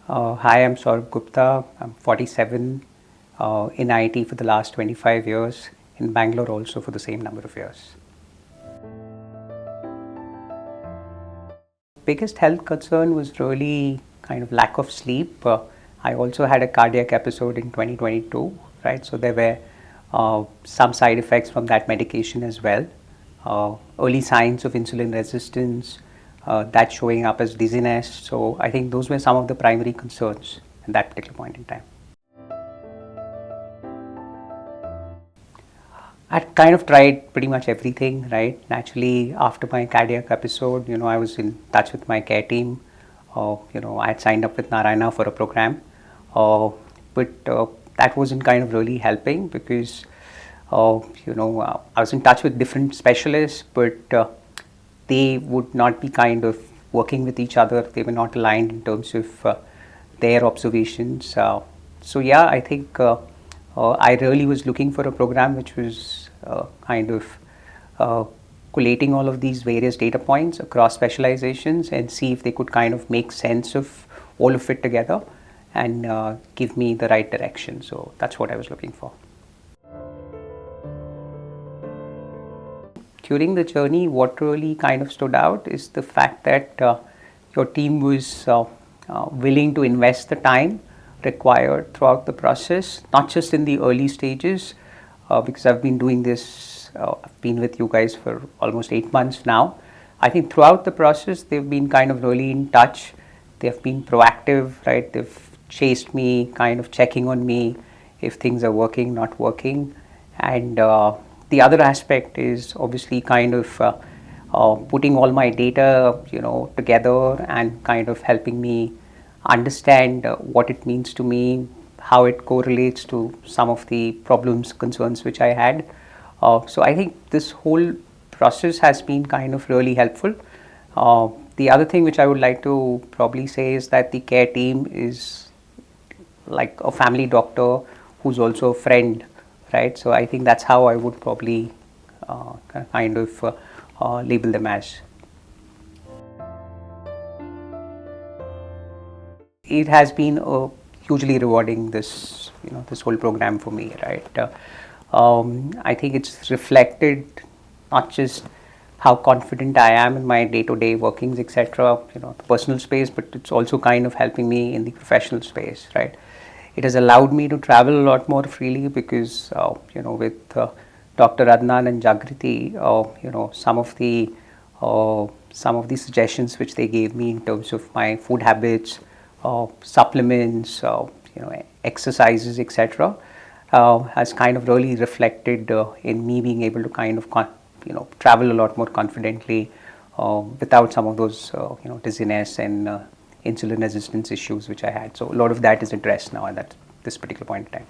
Hi, I'm Saurabh Gupta. I'm 47, in IT for the last 25 years, in Bangalore also for the same number of years. Biggest health concern was really kind of lack of sleep. I also had a cardiac episode in 2022, right? So there were some side effects from that medication as well. Early signs of insulin resistance, that showing up as dizziness. So I think those were some of the primary concerns at that particular point in time. I kind of tried pretty much everything, right? Naturally, after my cardiac episode, I was in touch with my care team. I had signed up with Narayana for a program, but that wasn't kind of really helping because, I was in touch with different specialists, but they would not be kind of working with each other. They were not aligned in terms of their observations. So yeah, I think I really was looking for a program which was kind of collating all of these various data points across specializations and see if they could kind of make sense of all of it together and give me the right direction. So that's what I was looking for. During the journey, what really kind of stood out is the fact that your team was willing to invest the time required throughout the process, not just in the early stages, because I've been doing this, I've been with you guys for almost 8 months now. I think throughout the process, they've been kind of really in touch. They've been proactive, right? They've chased me, kind of checking on me if things are working, not working. And the other aspect is obviously kind of putting all my data, together and kind of helping me understand what it means to me, how it correlates to some of the problems, concerns which I had. So I think this whole process has been kind of really helpful. The other thing which I would like to probably say is that the care team is like a family doctor who's also a friend, right? So I think that's how I would probably kind of label them as. It has been hugely rewarding, this whole program for me, right? I think it's reflected not just how confident I am in my day-to-day workings, etc., the personal space, but it's also kind of helping me in the professional space, right? It has allowed me to travel a lot more freely because, with Dr. Adnan and Jagriti, some of the suggestions which they gave me in terms of my food habits, supplements, exercises, etc., has kind of really reflected in me being able to kind of travel a lot more confidently without some of those dizziness and insulin resistance issues which I had. So a lot of that is addressed now at this particular point in time.